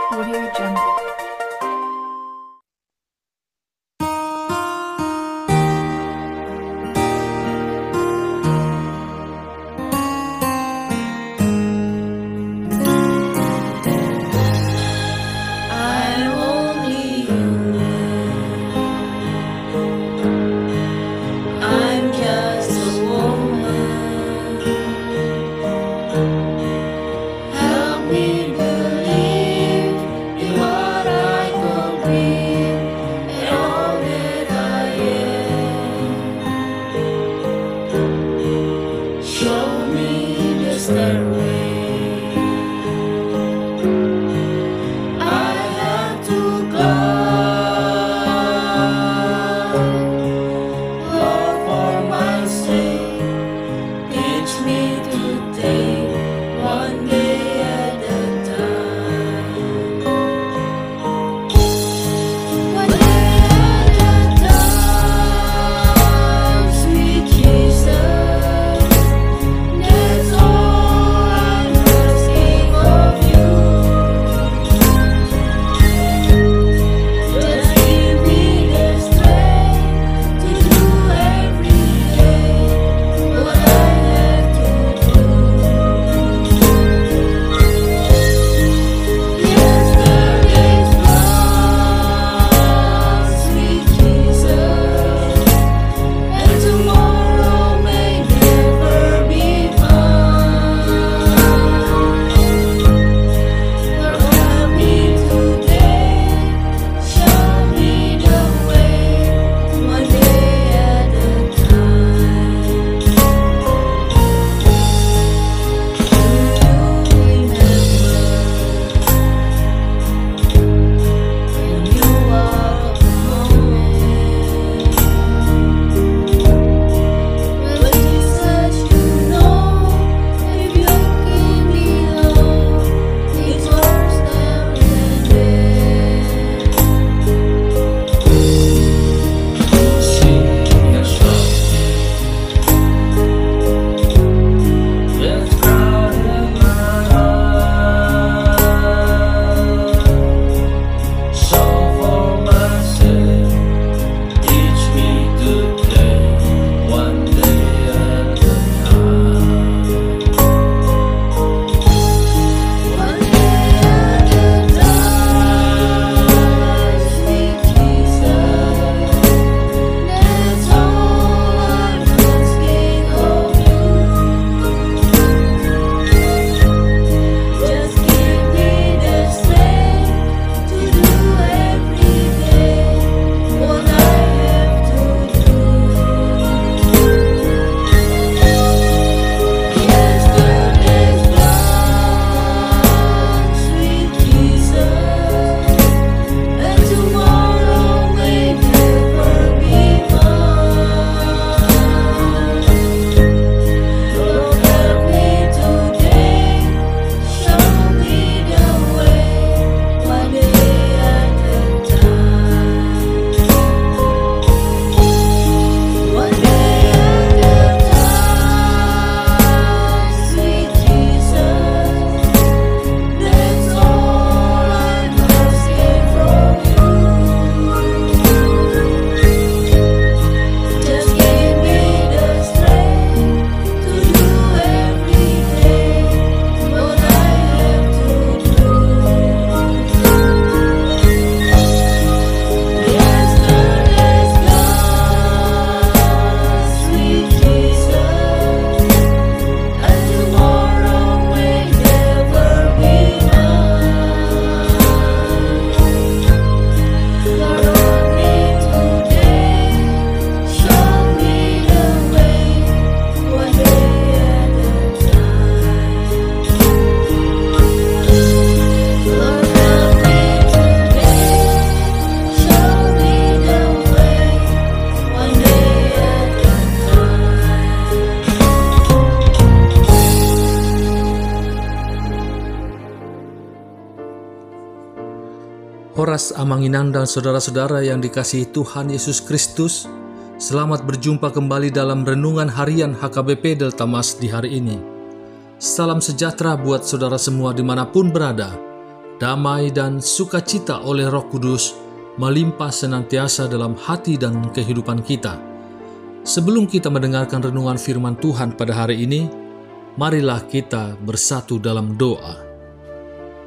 Audio Jungle. I'm only human. I'm just a woman. Help me believe in what I could be and all that I am. Show me the stairway. I have to climb, Lord, for my sake. Teach me to take one day at a time. One day at a time, sweet Jesus. That's all I'm asking of you. Just give me the strength to do every day what I have to do. Yesterday's gone, sweet Jesus, and tomorrow may never be mine. Lord, help me today, show me the way, one day at a time. Do you remember when you walk among men? Well, Jesus, you know, if you keep me low, it's worse than death. Sing a song that's crowded my heart. So for myself, teach me to take one day at a time. One day at a time, sweet Jesus. That's all I'm asking of you. Just give me the strength to do every day what I have to do. Yesterday's gone, sweet Jesus, and tomorrow may never be mine. Lord, help me today, show me the way, one day at a time. One day at a time, sweet Jesus, that's all I'm asking from you. Just give me the strength to do every day what I have to do. Yesterday's gone, sweet Jesus, and tomorrow may never be mine. Lord, hold me today, show me the way, one day at a time. Lord, help me today, show me the way, one day at a Horas Amanginan dan saudara-saudara yang dikasihi Tuhan Yesus Kristus, selamat berjumpa kembali dalam Renungan Harian HKBP Delta Mas di hari ini. Salam sejahtera buat saudara semua dimanapun berada. damai dan sukacita oleh Roh Kudus melimpah senantiasa dalam hati dan kehidupan kita. Sebelum kita mendengarkan renungan firman Tuhan pada hari ini, marilah kita bersatu dalam doa.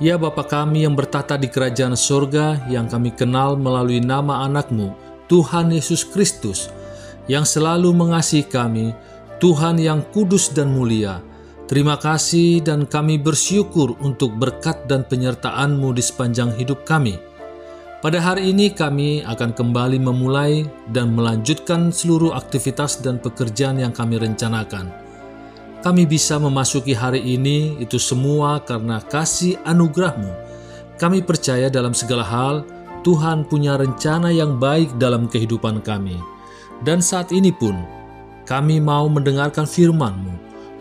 Ya Bapa kami yang bertata di kerajaan sorga, yang kami kenal melalui nama anak-Mu, Tuhan Yesus Kristus, yang selalu mengasihi kami, Tuhan yang kudus dan mulia. Terima kasih dan kami bersyukur untuk berkat dan penyertaan-Mu di sepanjang hidup kami. Pada hari ini kami akan kembali memulai dan melanjutkan seluruh aktivitas dan pekerjaan yang kami rencanakan. Kami bisa memasuki hari ini itu semua karena kasih anugerah-Mu. Kami percaya dalam segala hal, Tuhan punya rencana yang baik dalam kehidupan kami. Dan saat ini pun, kami mau mendengarkan firman-Mu.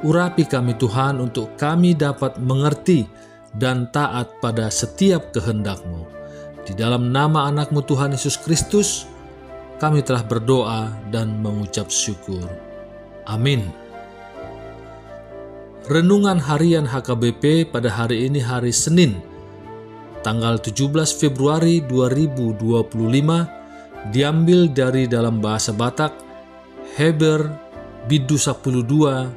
Urapi kami Tuhan untuk kami dapat mengerti dan taat pada setiap kehendak-Mu. Di dalam nama anak-Mu Tuhan Yesus Kristus, kami telah berdoa dan mengucap syukur. Amin. Renungan Harian HKBP pada hari ini hari Senin, tanggal 17 Februari 2025, diambil dari dalam bahasa Batak, Heber Bidu 12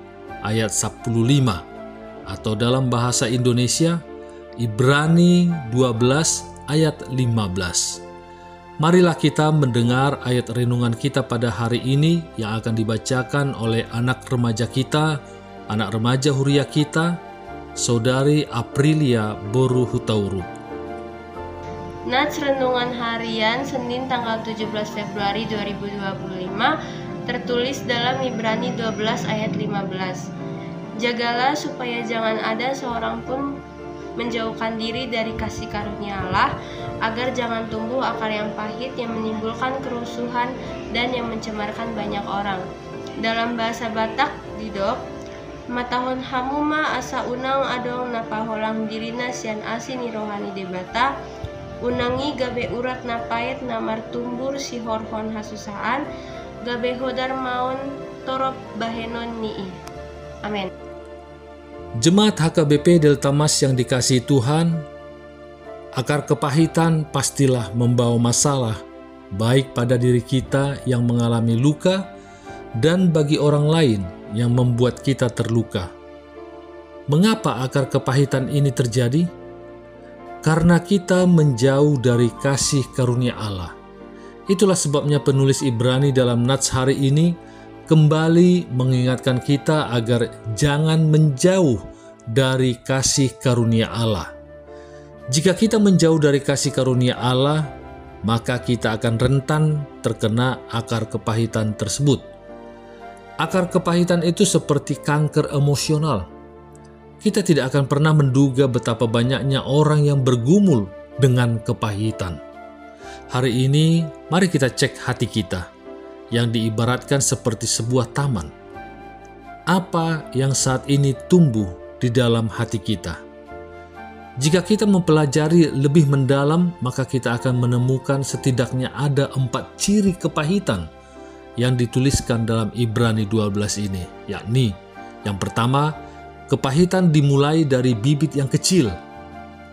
ayat 15, atau dalam bahasa Indonesia, Ibrani 12 ayat 15. Marilah kita mendengar ayat renungan kita pada hari ini yang akan dibacakan oleh anak remaja kita, anak remaja Huria kita, Saudari Aprilia Boru Hutauru. Nats Renungan Harian Senin tanggal 17 Februari 2025 tertulis dalam Ibrani 12 ayat 15. Jagalah supaya jangan ada seorang pun menjauhkan diri dari kasih karunia Allah, agar jangan tumbuh akar yang pahit yang menimbulkan kerusuhan dan yang mencemarkan banyak orang. Dalam bahasa Batak, Didok, matahun hamuma asa unang adong napaholang dirina sian asin ni rohani debata, unangi gabe urat napayet namar tumbur si horhon hasusaan, gabe hodar maun torop bahenon nii. Amin. Jemaat HKBP Delta Mas yang dikasihi Tuhan, akar kepahitan pastilah membawa masalah, baik pada diri kita yang mengalami luka dan bagi orang lain yang membuat kita terluka. Mengapa akar kepahitan ini terjadi? Karena kita menjauh dari kasih karunia Allah. Itulah sebabnya penulis Ibrani dalam nats hari ini kembali mengingatkan kita agar jangan menjauh dari kasih karunia Allah. Jika kita menjauh dari kasih karunia Allah, maka kita akan rentan terkena akar kepahitan tersebut. Akar kepahitan itu seperti kanker emosional. Kita tidak akan pernah menduga betapa banyaknya orang yang bergumul dengan kepahitan. Hari ini, mari kita cek hati kita, yang diibaratkan seperti sebuah taman. Apa yang saat ini tumbuh di dalam hati kita? Jika kita mempelajari lebih mendalam, maka kita akan menemukan setidaknya ada 4 ciri kepahitan yang dituliskan dalam Ibrani 12 ini, yakni yang pertama, kepahitan dimulai dari bibit yang kecil.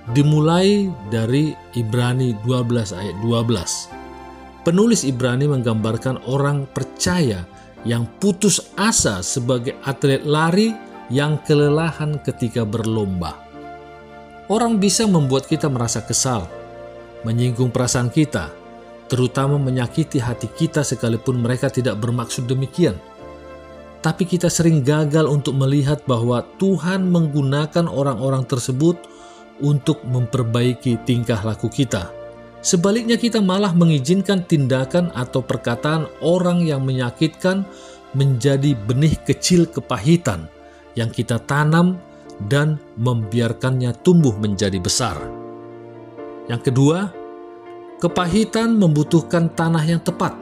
Dimulai dari Ibrani 12 ayat 12. Penulis Ibrani menggambarkan orang percaya yang putus asa sebagai atlet lari yang kelelahan ketika berlomba. Orang bisa membuat kita merasa kesal, menyinggung perasaan kita, terutama menyakiti hati kita sekalipun mereka tidak bermaksud demikian. Tapi kita sering gagal untuk melihat bahwa Tuhan menggunakan orang-orang tersebut untuk memperbaiki tingkah laku kita. Sebaliknya kita malah mengizinkan tindakan atau perkataan orang yang menyakitkan menjadi benih kecil kepahitan yang kita tanam dan membiarkannya tumbuh menjadi besar. Yang kedua, kepahitan membutuhkan tanah yang tepat.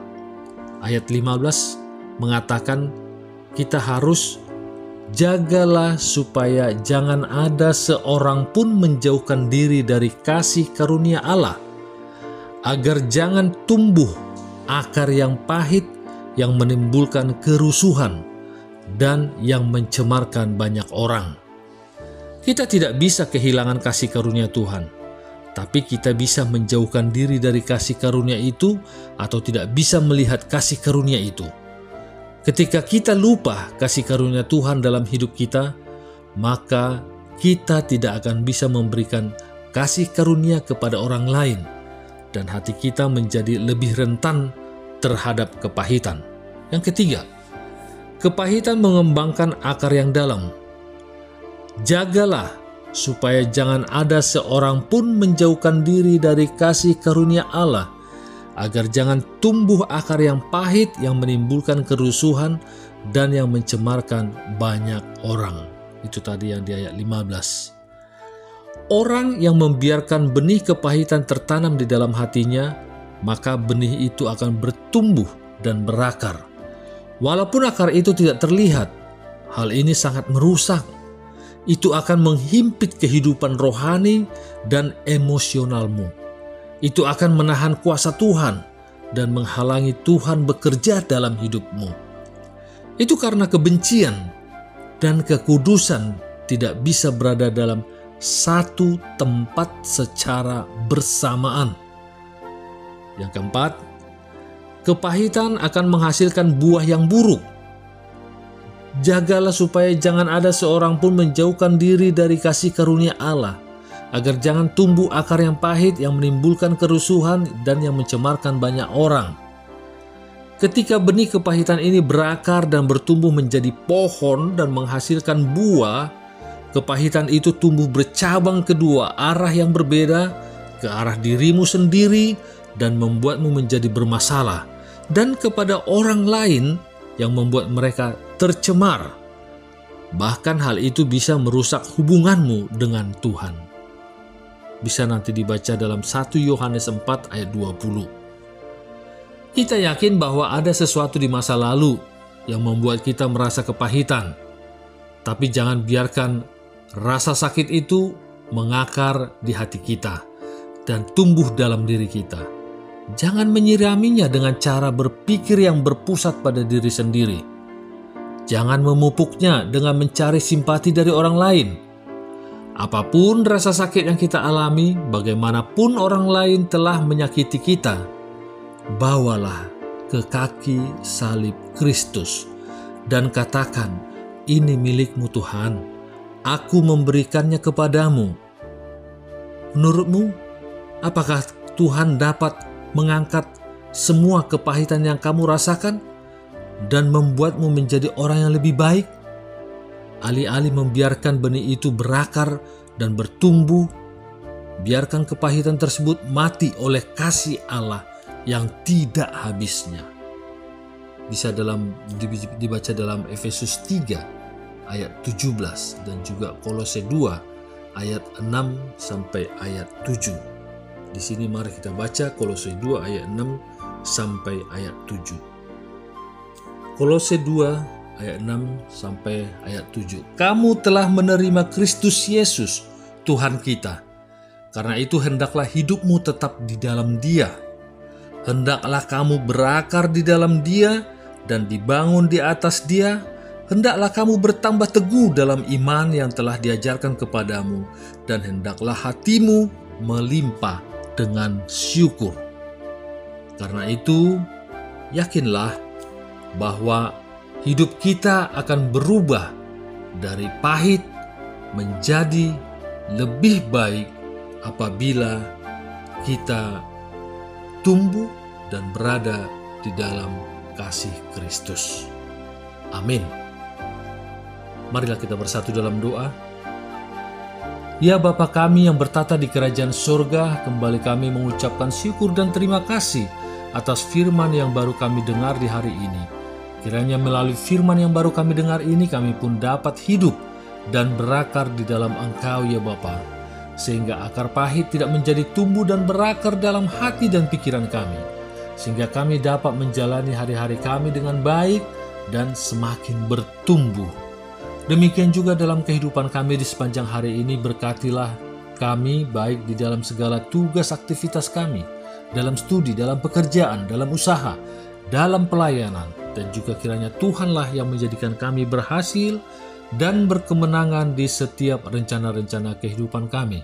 Ayat 15 mengatakan kita harus jagalah supaya jangan ada seorang pun menjauhkan diri dari kasih karunia Allah, agar jangan tumbuh akar yang pahit yang menimbulkan kerusuhan dan yang mencemarkan banyak orang. Kita tidak bisa kehilangan kasih karunia Tuhan. Tapi kita bisa menjauhkan diri dari kasih karunia itu atau tidak bisa melihat kasih karunia itu. Ketika kita lupa kasih karunia Tuhan dalam hidup kita, maka kita tidak akan bisa memberikan kasih karunia kepada orang lain, dan hati kita menjadi lebih rentan terhadap kepahitan. Yang ketiga, kepahitan mengembangkan akar yang dalam. Jagalah supaya jangan ada seorang pun menjauhkan diri dari kasih karunia Allah, agar jangan tumbuh akar yang pahit yang menimbulkan kerusuhan dan yang mencemarkan banyak orang. Itu tadi yang di ayat 15. Orang yang membiarkan benih kepahitan tertanam di dalam hatinya, maka benih itu akan bertumbuh dan berakar. Walaupun akar itu tidak terlihat, hal ini sangat merusak. Itu akan menghimpit kehidupan rohani dan emosionalmu. Itu akan menahan kuasa Tuhan dan menghalangi Tuhan bekerja dalam hidupmu. Itu karena kebencian dan kekudusan tidak bisa berada dalam satu tempat secara bersamaan. Yang keempat, kepahitan akan menghasilkan buah yang buruk. Jagalah supaya jangan ada seorang pun menjauhkan diri dari kasih karunia Allah, agar jangan tumbuh akar yang pahit yang menimbulkan kerusuhan dan yang mencemarkan banyak orang. Ketika benih kepahitan ini berakar dan bertumbuh menjadi pohon dan menghasilkan buah, kepahitan itu tumbuh bercabang kedua arah yang berbeda, ke arah dirimu sendiri dan membuatmu menjadi bermasalah, dan kepada orang lain yang membuat mereka tercemar. Bahkan hal itu bisa merusak hubunganmu dengan Tuhan. Bisa nanti dibaca dalam 1 Yohanes 4 ayat 20. Kita yakin bahwa ada sesuatu di masa lalu yang membuat kita merasa kepahitan. Tapi jangan biarkan rasa sakit itu mengakar di hati kita dan tumbuh dalam diri kita. Jangan menyiraminya dengan cara berpikir yang berpusat pada diri sendiri. Jangan memupuknya dengan mencari simpati dari orang lain. Apapun rasa sakit yang kita alami, bagaimanapun orang lain telah menyakiti kita, bawalah ke kaki salib Kristus dan katakan, "Ini milikmu Tuhan, aku memberikannya kepadamu." Menurutmu, apakah Tuhan dapat mengangkat semua kepahitan yang kamu rasakan dan membuatmu menjadi orang yang lebih baik? Alih-alih membiarkan benih itu berakar dan bertumbuh, biarkan kepahitan tersebut mati oleh kasih Allah yang tidak habisnya. Bisa dibaca dalam Efesus 3 ayat 17 dan juga Kolose 2 ayat 6 sampai ayat 7. Di sini mari kita baca Kolose 2 ayat 6 sampai ayat 7. Kolose 2 ayat 6 sampai ayat 7. Kamu telah menerima Kristus Yesus, Tuhan kita. Karena itu hendaklah hidupmu tetap di dalam Dia. Hendaklah kamu berakar di dalam Dia dan dibangun di atas Dia. Hendaklah kamu bertambah teguh dalam iman yang telah diajarkan kepadamu, dan hendaklah hatimu melimpah dengan syukur. Karena itu, yakinlah bahwa hidup kita akan berubah dari pahit menjadi lebih baik apabila kita tumbuh dan berada di dalam kasih Kristus. Amin. Marilah kita bersatu dalam doa. Ya Bapa kami yang bertata di kerajaan surga, kembali kami mengucapkan syukur dan terima kasih atas firman yang baru kami dengar di hari ini. Kiranya melalui firman yang baru kami dengar ini, kami pun dapat hidup dan berakar di dalam Engkau ya Bapa, sehingga akar pahit tidak menjadi tumbuh dan berakar dalam hati dan pikiran kami, sehingga kami dapat menjalani hari-hari kami dengan baik dan semakin bertumbuh. Demikian juga dalam kehidupan kami di sepanjang hari ini, berkatilah kami baik di dalam segala tugas aktivitas kami, dalam studi, dalam pekerjaan, dalam usaha, dalam pelayanan, dan juga kiranya Tuhanlah yang menjadikan kami berhasil dan berkemenangan di setiap rencana-rencana kehidupan kami.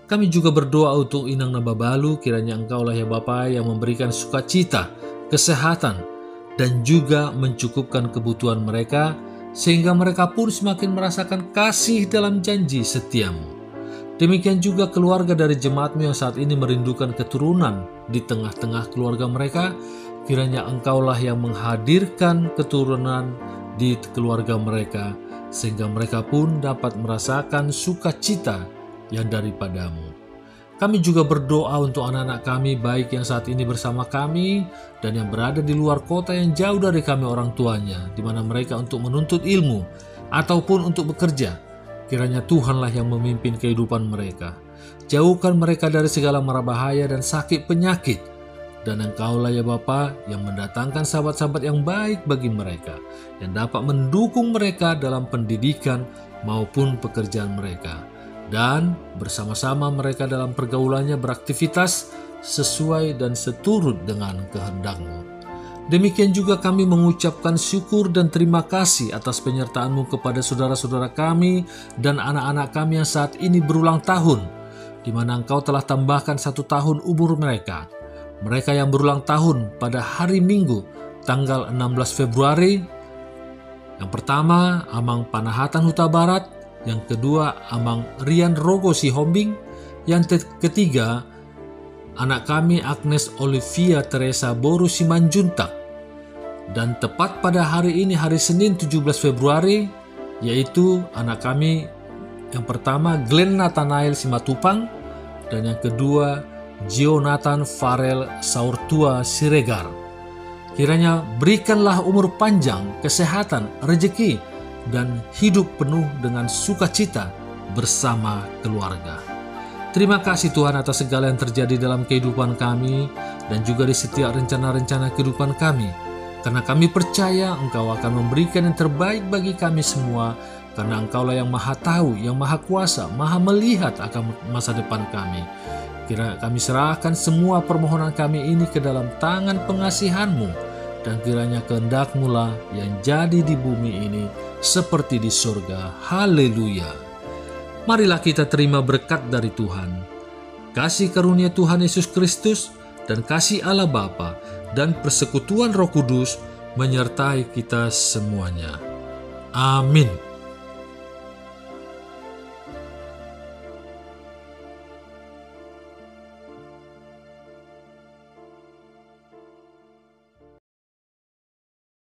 Kami juga berdoa untuk Inang Nababalu, kiranya Engkaulah ya Bapa yang memberikan sukacita, kesehatan, dan juga mencukupkan kebutuhan mereka, sehingga mereka pun semakin merasakan kasih dalam janji setiamu. Demikian juga keluarga dari jemaatmu yang saat ini merindukan keturunan di tengah-tengah keluarga mereka, kiranya Engkaulah yang menghadirkan keturunan di keluarga mereka, sehingga mereka pun dapat merasakan sukacita yang daripadamu. Kami juga berdoa untuk anak-anak kami, baik yang saat ini bersama kami dan yang berada di luar kota yang jauh dari kami orang tuanya, di mana mereka untuk menuntut ilmu ataupun untuk bekerja. Kiranya Tuhanlah yang memimpin kehidupan mereka. Jauhkan mereka dari segala mara bahaya dan sakit penyakit. Dan Engkaulah ya Bapa yang mendatangkan sahabat-sahabat yang baik bagi mereka, yang dapat mendukung mereka dalam pendidikan maupun pekerjaan mereka. Dan bersama-sama mereka dalam pergaulannya beraktivitas sesuai dan seturut dengan kehendak-Mu. Demikian juga kami mengucapkan syukur dan terima kasih atas penyertaan-Mu kepada saudara-saudara kami dan anak-anak kami yang saat ini berulang tahun, di mana Engkau telah tambahkan 1 tahun umur mereka. Mereka yang berulang tahun pada hari Minggu tanggal 16 Februari. Yang pertama, Amang Panahatan Huta Barat. Yang kedua, Amang Rian Rogo Sihombing. Yang ketiga, anak kami Agnes Olivia Teresa Boru Simanjuntak. Dan tepat pada hari ini, hari Senin 17 Februari, yaitu anak kami yang pertama Glenn Nathanael Simatupang, dan yang kedua Jonathan Farel Saurtua Siregar. Kiranya berikanlah umur panjang, kesehatan, rezeki, dan hidup penuh dengan sukacita bersama keluarga. Terima kasih Tuhan atas segala yang terjadi dalam kehidupan kami dan juga di setiap rencana-rencana kehidupan kami. Karena kami percaya Engkau akan memberikan yang terbaik bagi kami semua, karena Engkaulah yang Maha Tahu, yang Maha Kuasa, Maha Melihat akan masa depan kami. Kiranya kami serahkan semua permohonan kami ini ke dalam tangan pengasihan-Mu, dan kiranya kehendak-Mu lah yang jadi di bumi ini seperti di surga. Haleluya. Marilah kita terima berkat dari Tuhan. Kasih karunia Tuhan Yesus Kristus dan kasih Allah Bapa dan persekutuan Roh Kudus menyertai kita semuanya. Amin.